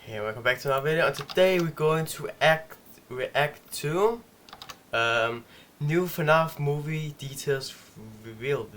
Hey, welcome back to another video, and today we're going to react to new FNAF movie details revealed.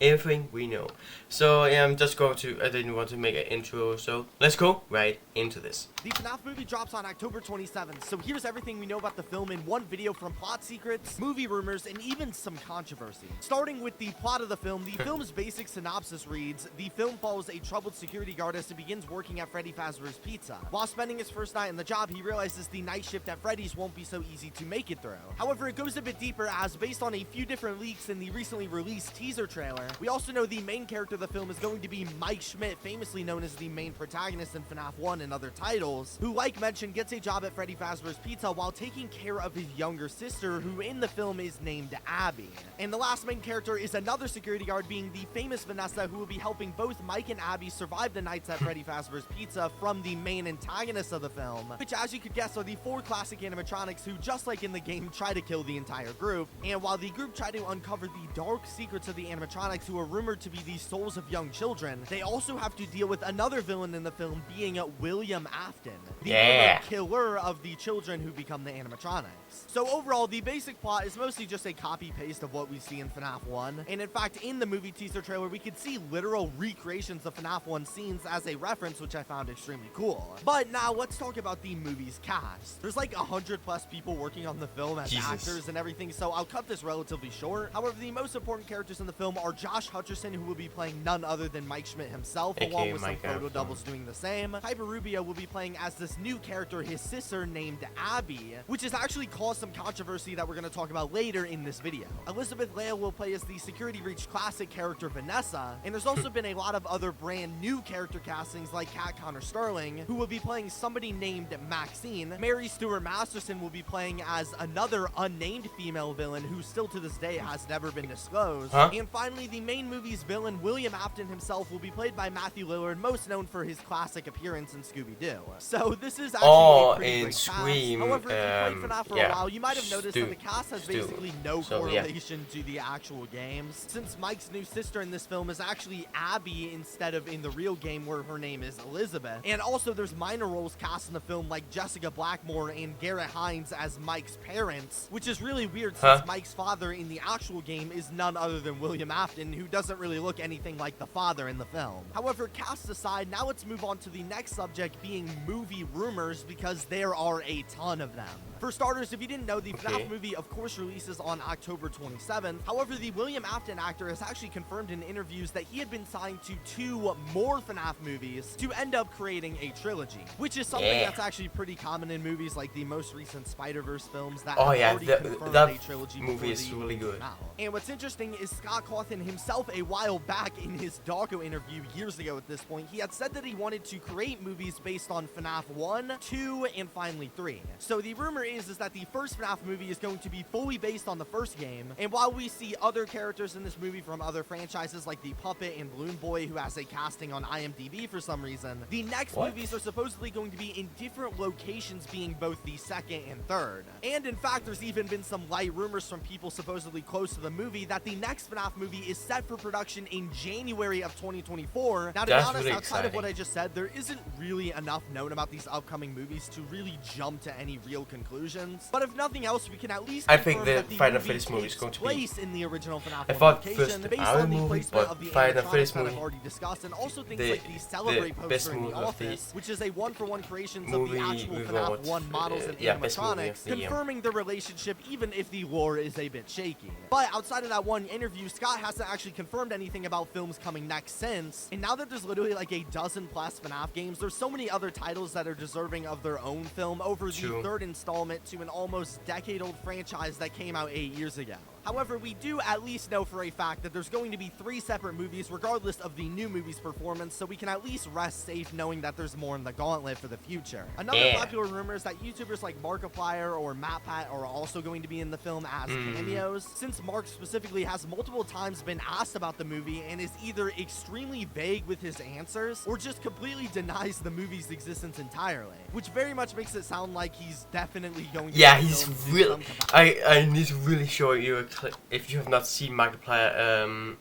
Everything we know. So yeah, I'm just going to, I didn't want to make an intro, so let's go right into this. The FNAF movie drops on October 27th, so here's everything we know about the film in one video, from plot secrets, movie rumors, and even some controversy. Starting with the plot of the film, the film's basic synopsis reads, the film follows a troubled security guard as he begins working at Freddy Fazbear's Pizza. While spending his first night on the job, he realizes the night shift at Freddy's won't be so easy to make it through. However, it goes a bit deeper, as based on a few different leaks in the recently released teaser trailer, we also know the main character of the film is going to be Mike Schmidt, famously known as the main protagonist in FNAF 1 and other titles, who, like mentioned, gets a job at Freddy Fazbear's Pizza while taking care of his younger sister, who in the film is named Abby. And the last main character is another security guard, being the famous Vanessa, who will be helping both Mike and Abby survive the nights at Freddy Fazbear's Pizza from the main antagonists of the film, which, as you could guess, are the four classic animatronics who, just like in the game, try to kill the entire group. And while the group try to uncover the dark secrets of the animatronics, who are rumored to be the souls of young children, they also have to deal with another villain in the film, being William Afton, the killer of the children who become the animatronics. So overall, the basic plot is mostly just a copy-paste of what we see in FNAF 1, and in fact, in the movie teaser trailer, we could see literal recreations of FNAF 1 scenes as a reference, which I found extremely cool. But now, let's talk about the movie's cast. There's like 100+ people working on the film as actors and everything, so I'll cut this relatively short. However, the most important characters in the film are Josh Hutcherson, who will be playing none other than Mike Schmidt himself, along with some photo doubles doing the same. Piper Rubio will be playing as this new character, his sister, named Abby, which has actually caused some controversy that we're going to talk about later in this video. Elizabeth Leah will play as the Security Breach classic character Vanessa, and there's also been a lot of other brand new character castings like Kat Connor Sterling, who will be playing somebody named Maxine. Mary Stuart Masterson will be playing as another unnamed female villain who still to this day has never been disclosed. And finally, the main movie's villain, William Afton himself, will be played by Matthew Lillard, most known for his classic appearance in Scooby-Doo. So this is actually a pretty great cast. However, if you played FNAF for a while, you might have noticed that the cast has basically no correlation to the actual games, since Mike's new sister in this film is actually Abby instead of in the real game, where her name is Elizabeth. And also, there's minor roles cast in the film like Jessica Blackmore and Garrett Hines as Mike's parents, which is really weird since Mike's father in the actual game is none other than William Afton, who doesn't really look anything like the father in the film. However, cast aside, now let's move on to the next subject, being movie rumors, because there are a ton of them. For starters, if you didn't know, the FNAF movie of course releases on October 27th. However, the William Afton actor has actually confirmed in interviews that he had been signed to 2 more FNAF movies to end up creating a trilogy, which is something that's actually pretty common in movies like the most recent Spider-Verse films that have already confirmed a trilogy movie is really good. And what's interesting is Scott Cawthon himself, a while back in his Doggo interview years ago at this point, he had said that he wanted to create movies based on FNAF 1, 2, and finally 3. So the rumor is that the first FNAF movie is going to be fully based on the first game, and while we see other characters in this movie from other franchises like the Puppet and Balloon Boy, who has a casting on IMDb for some reason, the next movies are supposedly going to be in different locations, being both the second and third. And in fact, there's even been some light rumors from people supposedly close to the movie that the next FNAF movie is set for production in January of 2024. Now, to be honest, outside of what I just said, there isn't really enough known about these upcoming movies to really jump to any real conclusions. But if nothing else, we can at least confirm that the Final Fantasy movie is going to be place in the original FNAF first based on the movie, placement of the Final animatronics Fantasy that movie, I've already discussed, and also things like the Celebrate poster in The Office, which is a one-for-one creations of the actual FNAF 1 models and animatronics, confirming the relationship even if the lore is a bit shaky. But outside of that one interview, Scott hasn't actually confirmed anything about films coming next since, and now that there's literally like a dozen plus FNAF games, there's so many other titles that are deserving of their own film over the third installment to an almost decade-old franchise that came out 8 years ago. However, we do at least know for a fact that there's going to be 3 separate movies regardless of the new movie's performance, so we can at least rest safe knowing that there's more in the gauntlet for the future. Another popular rumor is that YouTubers like Markiplier or MatPat are also going to be in the film as cameos, since Mark specifically has multiple times been asked about the movie and is either extremely vague with his answers or just completely denies the movie's existence entirely, which very much makes it sound like he's definitely going to he's really I need to really show you a clip. If you have not seen Markiplier,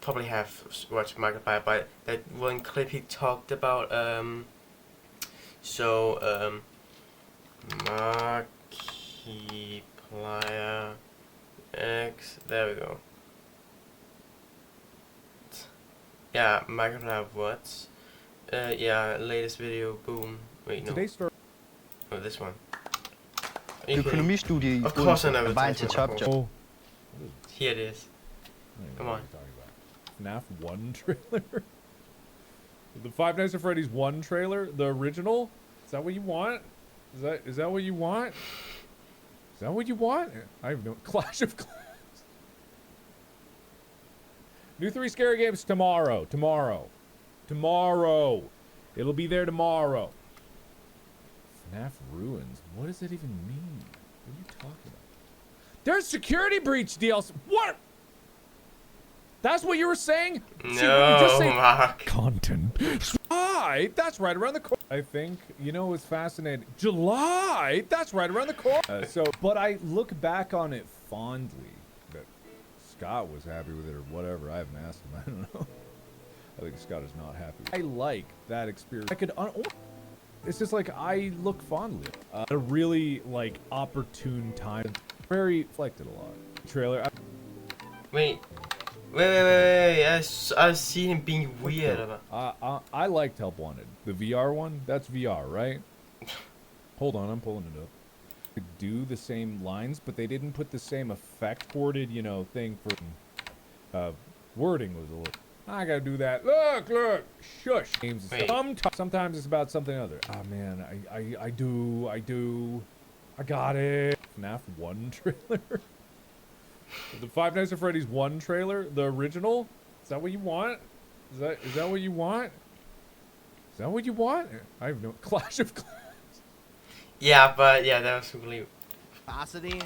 probably have watched Markiplier, but that one clip he talked about. Markiplier X. There we go. Yeah, Markiplier what? Yeah, latest video. Boom. Wait, no. Oh, this one. Økonomistudie i Of course I know er the vejen til title. topjob. Here it is. Come on. FNAF 1 trailer? The Five Nights at Freddy's 1 trailer? The original? Is that what you want? Is that what you want? Is that what you want? I have no Clash of Clans. New 3 scary games tomorrow. Tomorrow. It'll be there tomorrow. FNAF Ruins. What does that even mean? What are you talking about? There's security breach DLC. What? That's what you were saying? No, Mark. Content. July? That's right around the corner. I think, you know, it's fascinating. July? That's right around the corner. But I look back on it fondly. That Scott was happy with it or whatever. I haven't asked him. I don't know. I think Scott is not happy. I like that experience. I could... It's just like I look fondly. A really like opportune time. Very reflected a lot. Trailer. Wait. I've seen him being weird. I liked Help Wanted. The VR one. That's VR, right? Hold on, I'm pulling it up. Could do the same lines, but they didn't put the same effect ported, you know, thing for. Wording was a little. I gotta do that. Look, shush. Games. Sometimes it's about something other. Oh man, I do. I got it. FNAF 1 trailer. The Five Nights at Freddy's 1 trailer, the original. Is that what you want? Is that what you want? Is that what you want? I have no Clash of Clans. Yeah, but yeah, that was really.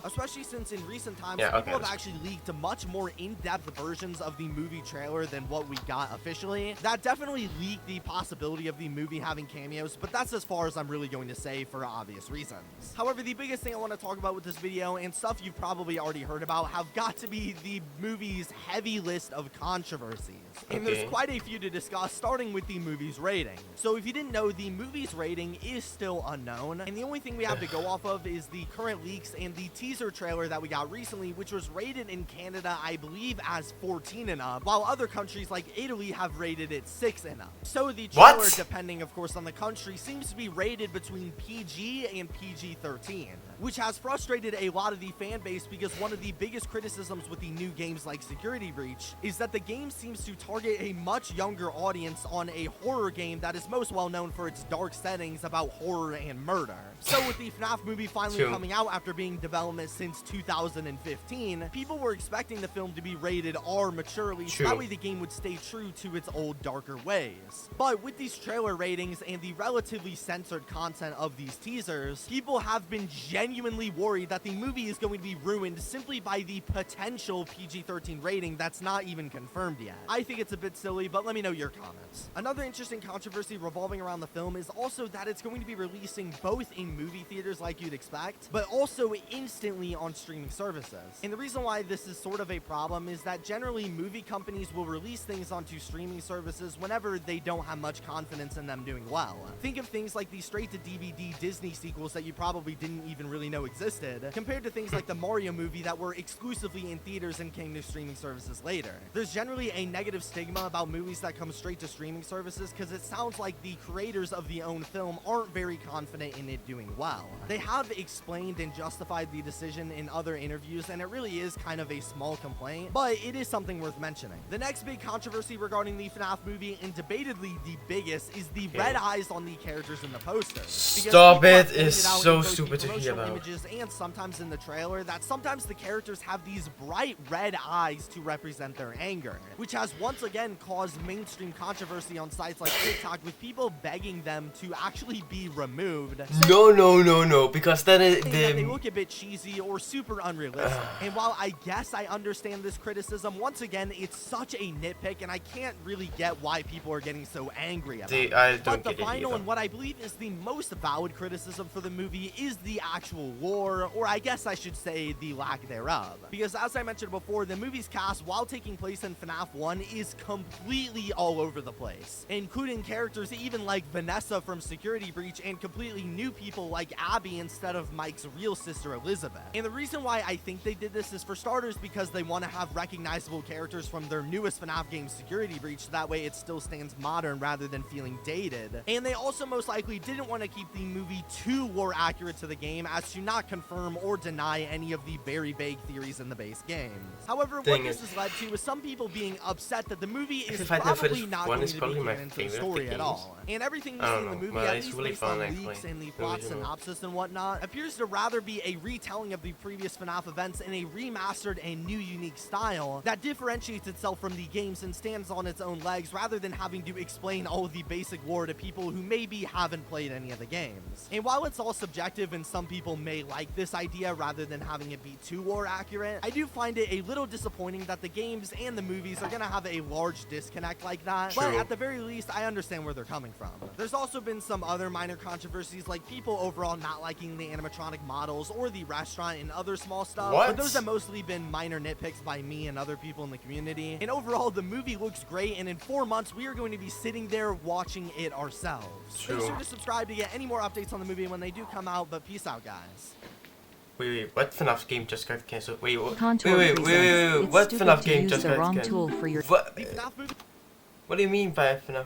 Especially since in recent times Yeah, people have actually leaked much more in-depth versions of the movie trailer than what we got officially. That definitely leaked the possibility of the movie having cameos, but that's as far as I'm really going to say for obvious reasons. However, the biggest thing I want to talk about with this video, and stuff you've probably already heard about, have got to be the movie's heavy list of controversies. And there's quite a few to discuss, starting with the movie's rating. So if you didn't know, the movie's rating is still unknown, and the only thing we have to go off of is the current leaks and the teaser trailer that we got recently, which was rated in Canada, I believe, as 14 and up, while other countries like Italy have rated it 6 and up. So the trailer, depending of course on the country, seems to be rated between PG and PG-13, which has frustrated a lot of the fan base because one of the biggest criticisms with the new games like Security Breach is that the game seems to target a much younger audience on a horror game that is most well known for its dark settings about horror and murder. So with the FNAF movie finally coming out after being in development since 2015, people were expecting the film to be rated R maturely, so that way the game would stay true to its old darker ways. But with these trailer ratings and the relatively censored content of these teasers, people have been genuinely worried that the movie is going to be ruined simply by the potential PG-13 rating that's not even confirmed yet. I think it's a bit silly, but let me know your comments. Another interesting controversy revolving around the film is also that it's going to be releasing both in movie theaters like you'd expect, but also instantly on streaming services. And the reason why this is sort of a problem is that generally movie companies will release things onto streaming services whenever they don't have much confidence in them doing well. Think of things like the straight-to-DVD Disney sequels that you probably didn't even really know existed, compared to things like the Mario movie that were exclusively in theaters and came to streaming services later. There's generally a negative stigma about movies that come straight to streaming services because it sounds like the creators of the own film aren't very confident in it doing well. They have explained and justified the decision in other interviews, and it really is kind of a small complaint, but it is something worth mentioning. The next big controversy regarding the FNAF movie, and debatably the biggest, is the red eyes on the characters in the poster. Stop it, it's so stupid to hear about. Images and sometimes in the trailer that sometimes the characters have these bright red eyes to represent their anger, which has once again caused mainstream controversy on sites like TikTok, with people begging them to actually be removed. No, because then they look look a bit cheesy or super unrealistic. And while I guess I understand this criticism, once again, it's such a nitpick, and I can't really get why people are getting so angry about it. I don't But the get it final either. and what I believe is the most valid criticism for the movie is the actual lore, or I guess I should say the lack thereof. Because as I mentioned before, the movie's cast, while taking place in FNAF 1, is completely all over the place, including characters even like Vanessa from Security Breach and completely new people like Abby instead of Mike's real sister Elizabeth. And the reason why I think they did this is, for starters, because they want to have recognizable characters from their newest FNAF game, Security Breach, so that way it still stands modern rather than feeling dated. And they also most likely didn't want to keep the movie too lore accurate to the game as to not confirm or deny any of the very vague theories in the base games. However, what this has led to is some people being upset that the movie is probably not going to be canon to the story at all. And everything we see in the movie, at least based on leaks and the plot synopsis and whatnot, appears to rather be a retelling of the previous FNAF events in a remastered and new unique style that differentiates itself from the games and stands on its own legs rather than having to explain all of the basic lore to people who maybe haven't played any of the games. And while it's all subjective and some people may like this idea rather than having it be too lore accurate, I do find it a little disappointing that the games and the movies are gonna have a large disconnect like that. But at the very least, I understand where they're coming from. There's also been some other minor controversies, like people overall not liking the animatronic models or the restaurant and other small stuff. But those have mostly been minor nitpicks by me and other people in the community. And overall, the movie looks great, and in 4 months, we are going to be sitting there watching it ourselves. Make sure to subscribe to get any more updates on the movie when they do come out, but peace out, guys. Wait, what FNAF game just got cancelled? Wait, what What FNAF game just got wrong cancelled? tool for your What? The FNAF movie. What do you mean by FNAF?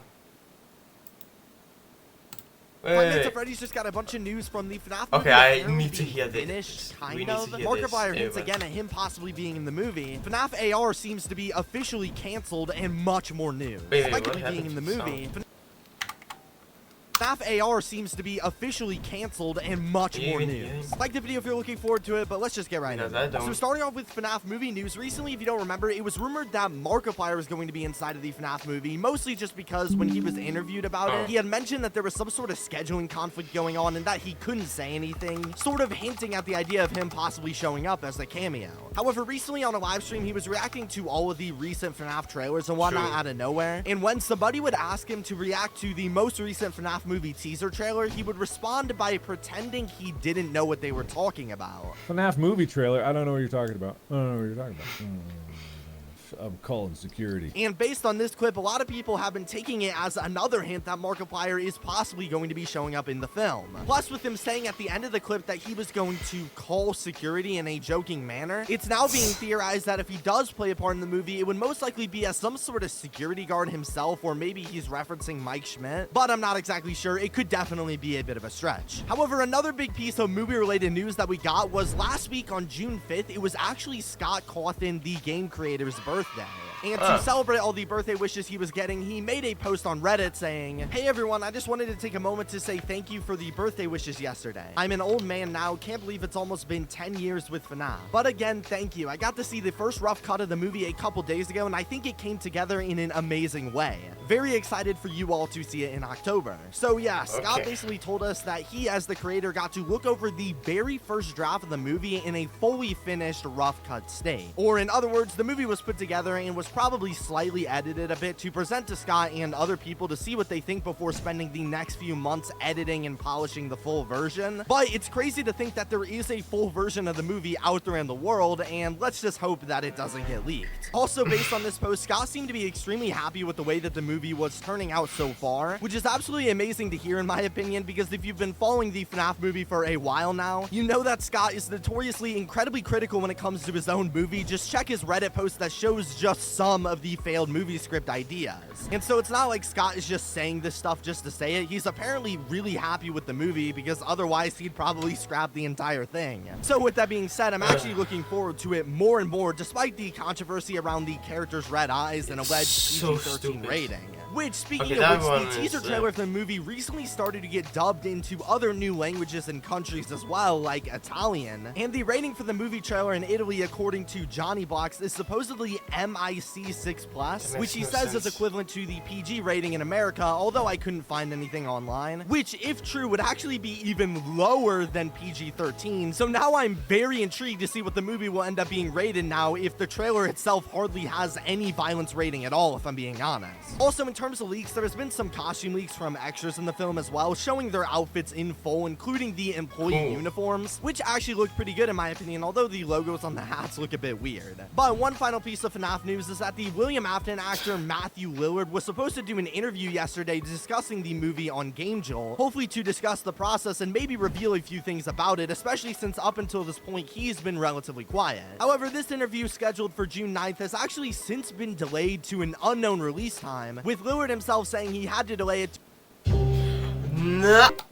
5 Nights at Freddy's just got a bunch of news from the FNAF movie. Okay, I apparently need to hear this. Finished, We kind need to of. hear Markiplier this. hints again at him possibly being in the movie. FNAF AR seems to be officially canceled, and much more news. Wait, Like what being happened in the to the movie. FNAF AR seems to be officially canceled, and much more news. Like the video if you're looking forward to it, but let's just get right into it. So starting off with FNAF movie news, recently, if you don't remember, it was rumored that Markiplier was going to be inside of the FNAF movie, mostly just because when he was interviewed about it, he had mentioned that there was some sort of scheduling conflict going on and that he couldn't say anything, sort of hinting at the idea of him possibly showing up as a cameo. However, recently on a live stream, he was reacting to all of the recent FNAF trailers and whatnot out of nowhere, and when somebody would ask him to react to the most recent FNAF movie teaser trailer, he would respond by pretending he didn't know what they were talking about. FNAF movie trailer? I don't know what you're talking about. I don't know what you're talking about. I'm calling security. And based on this clip, a lot of people have been taking it as another hint that Markiplier is possibly going to be showing up in the film. Plus, with him saying at the end of the clip that he was going to call security in a joking manner, it's now being theorized that if he does play a part in the movie, it would most likely be as some sort of security guard himself, or maybe he's referencing Mike Schmidt, but I'm not exactly sure. It could definitely be a bit of a stretch. However, another big piece of movie-related news that we got was last week on June 5th, it was actually Scott Cawthon, the game creator's birthday. And to celebrate all the birthday wishes he was getting, he made a post on Reddit saying, "Hey everyone, I just wanted to take a moment to say thank you for the birthday wishes yesterday. I'm an old man now, can't believe it's almost been 10 years with FNAF. But again, thank you. I got to see the first rough cut of the movie a couple days ago, and I think it came together in an amazing way. Very excited for you all to see it in October." So yeah, Scott basically told us that he, as the creator, got to look over the very first draft of the movie in a fully finished rough cut state. Or in other words, the movie was put together and was probably slightly edited a bit to present to Scott and other people to see what they think before spending the next few months editing and polishing the full version. But it's crazy to think that there is a full version of the movie out there in the world, and let's just hope that it doesn't get leaked. Also, based on this post, Scott seemed to be extremely happy with the way that the movie was turning out so far, which is absolutely amazing to hear in my opinion, because if you've been following the FNAF movie for a while now, you know that Scott is notoriously incredibly critical when it comes to his own movie. Just check his Reddit post that shows just some of the failed movie script ideas. And so it's not like Scott is just saying this stuff just to say it. He's apparently really happy with the movie, because otherwise he'd probably scrap the entire thing. So with that being said, I'm actually looking forward to it more and more, despite the controversy around the character's red eyes and alleged PG-13 rating. Which, speaking Okay, that of one which, the teaser is, trailer for the movie recently started to get dubbed into other new languages and countries as well, like Italian. And the rating for the movie trailer in Italy, according to Johnny Blocks, is supposedly MIC6+, which he says is equivalent to the PG rating in America, although I couldn't find anything online, which, if true, would actually be even lower than PG-13. So now I'm very intrigued to see what the movie will end up being rated now, if the trailer itself hardly has any violence rating at all, if I'm being honest. Also, in terms of leaks, there's been some costume leaks from extras in the film as well, showing their outfits in full, including the employee uniforms, which actually look pretty good in my opinion, although the logos on the hats look a bit weird. But one final piece of FNAF news is that the William Afton actor Matthew Lillard was supposed to do an interview yesterday discussing the movie on Game Jolt, hopefully to discuss the process and maybe reveal a few things about it, especially since up until this point he's been relatively quiet. However, this interview scheduled for June 9th has actually since been delayed to an unknown release time, with Lillard himself saying he had to delay it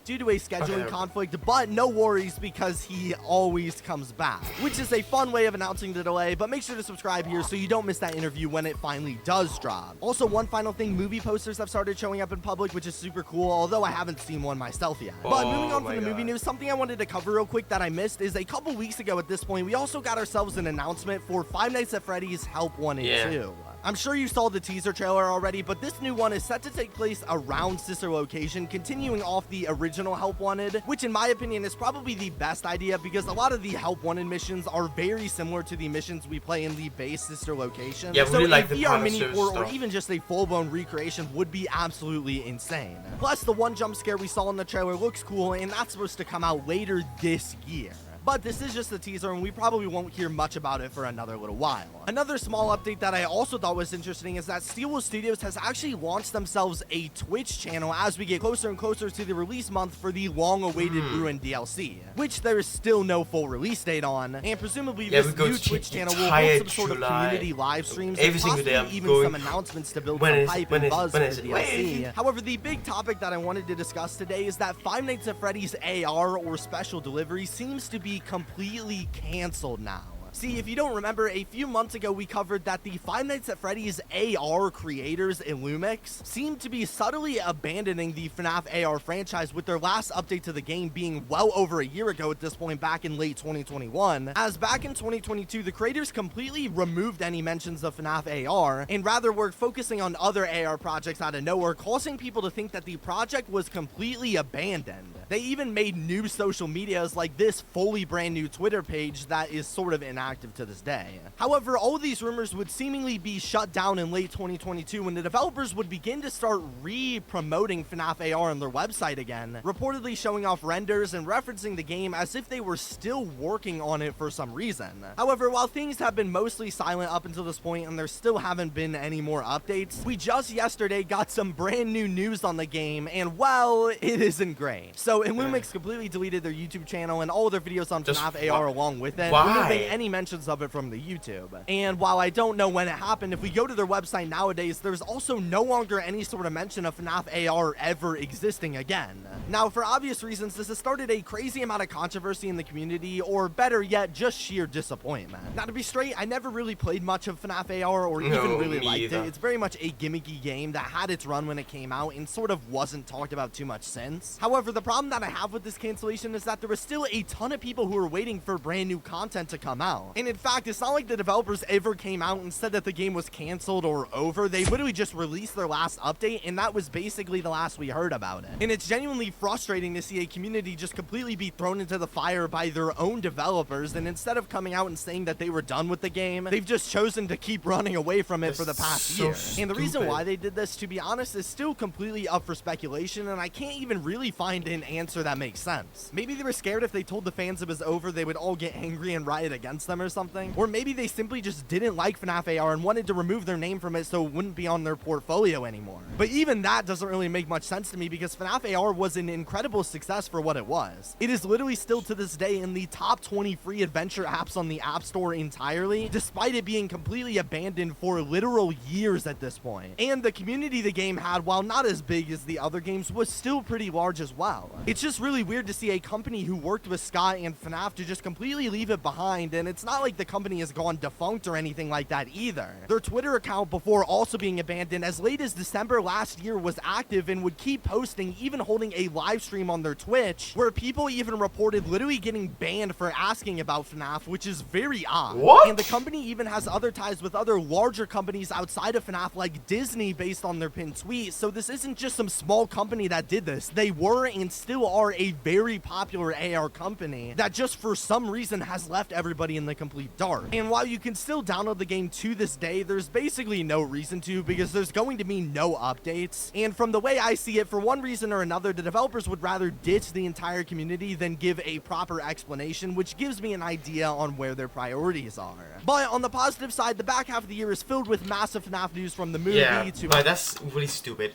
due to a scheduling conflict, but no worries because he always comes back, which is a fun way of announcing the delay. But make sure to subscribe here so you don't miss that interview when it finally does drop. Also, one final thing, movie posters have started showing up in public, which is super cool, although I haven't seen one myself yet. But moving on from the movie news, something I wanted to cover real quick that I missed is a couple weeks ago at this point, we also got ourselves an announcement for Five Nights at Freddy's Help 1 and 2. I'm sure you saw the teaser trailer already, but this new one is set to take place around Sister Location, continuing off the original Help Wanted, which in my opinion is probably the best idea because a lot of the Help Wanted missions are very similar to the missions we play in the base Sister Location. Yeah, so really like a the VR mini Punisher port or stuff. even just a full-blown recreation would be absolutely insane. Plus, the one jump scare we saw in the trailer looks cool, and that's supposed to come out later this year. But this is just a teaser, and we probably won't hear much about it for another little while. Another small update that I also thought was interesting is that Steelwood Studios has actually launched themselves a Twitch channel as we get closer and closer to the release month for the long-awaited Ruin DLC, which there is still no full release date on, and presumably this new Twitch channel will hold some sort of community live streams and possibly even some announcements to build some hype and buzz for the DLC. However, the big topic that I wanted to discuss today is that Five Nights at Freddy's AR or Special Delivery seems to be completely canceled now. See, if you don't remember, a few months ago we covered that the Five Nights at Freddy's AR creators, Illumix, seem to be subtly abandoning the FNAF AR franchise, with their last update to the game being well over a year ago at this point, back in late 2021, as back in 2022 the creators completely removed any mentions of FNAF AR and rather were focusing on other AR projects out of nowhere, causing people to think that the project was completely abandoned. They even made new social medias like this fully brand new Twitter page that is sort of inactive to this day. However, all of these rumors would seemingly be shut down in late 2022 when the developers would begin to start re-promoting FNAF AR on their website again, reportedly showing off renders and referencing the game as if they were still working on it for some reason. However, while things have been mostly silent up until this point and there still haven't been any more updates, we just yesterday got some brand new news on the game, and well, it isn't great. So Illumix completely deleted their YouTube channel and all of their videos on FNAF AR along with it, removing any mentions of it from the YouTube. And while I don't know when it happened, if we go to their website nowadays, there's also no longer any sort of mention of FNAF AR ever existing again. Now, for obvious reasons, this has started a crazy amount of controversy in the community, or better yet, just sheer disappointment. Now, to be straight, I never really played much of FNAF AR or even really liked it. It's very much a gimmicky game that had its run when it came out and sort of wasn't talked about too much since. However, the problem that I have with this cancellation is that there was still a ton of people who were waiting for brand new content to come out. And in fact, it's not like the developers ever came out and said that the game was canceled or over. They literally just released their last update, and that was basically the last we heard about it. And it's genuinely frustrating to see a community just completely be thrown into the fire by their own developers, and instead of coming out and saying that they were done with the game, they've just chosen to keep running away from it for the past year. And the reason why they did this, to be honest, is still completely up for speculation, and I can't even really find an answer that makes sense. Maybe they were scared if they told the fans it was over, they would all get angry and riot against them or something. Or maybe they simply just didn't like FNAF AR and wanted to remove their name from it so it wouldn't be on their portfolio anymore. But even that doesn't really make much sense to me because FNAF AR was an incredible success for what it was. It is literally still to this day in the top 20 free adventure apps on the App Store entirely, despite it being completely abandoned for literal years at this point. And the community the game had, while not as big as the other games, was still pretty large as well. It's just really weird to see a company who worked with Scott and FNAF to just completely leave it behind, and it's not like the company has gone defunct or anything like that either. Their Twitter account, before also being abandoned as late as December last year, was active and would keep posting, even holding a live stream on their Twitch, where people even reported literally getting banned for asking about FNAF, which is very odd. What? And the company even has other ties with other larger companies outside of FNAF, like Disney, based on their pinned tweet. So this isn't just some small company that did this. They were and still are a very popular AR company that just for some reason has left everybody in the complete dark. And while you can still download the game to this day, there's basically no reason to, because there's going to be no updates. And from the way I see it, for one reason or another, the developers would rather ditch the entire community than give a proper explanation, which gives me an idea on where their priorities are. But on the positive side, the back half of the year is filled with massive FNAF news, from the movie to... but that's really stupid.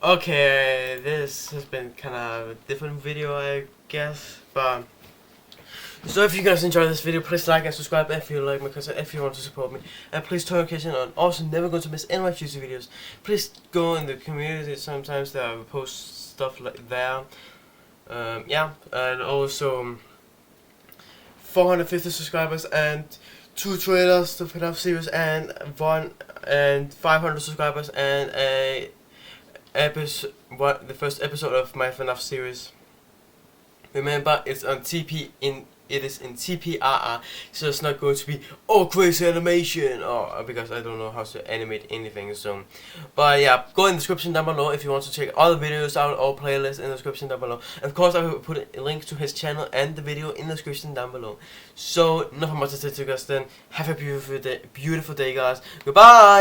Okay, this has been kind of a different video, I guess, but... So if you guys enjoyed this video, please like and subscribe if you like my content, if you want to support me. And please turn notifications on. Also, never going to miss any of my future videos. Please go in the community sometimes, that I will post stuff like there. Yeah, and also 450 subscribers and 2 trailers to FNAF series, and 500 subscribers and the first episode of my FNAF series. Remember, it's on it is in TPRR, so it's not going to be crazy animation, or because I don't know how to animate anything. So, but yeah, go in the description down below if you want to check other videos out, or playlists in the description down below. And of course, I will put a link to his channel and the video in the description down below. So, nothing much to say to you guys then. Have a beautiful day, guys. Goodbye.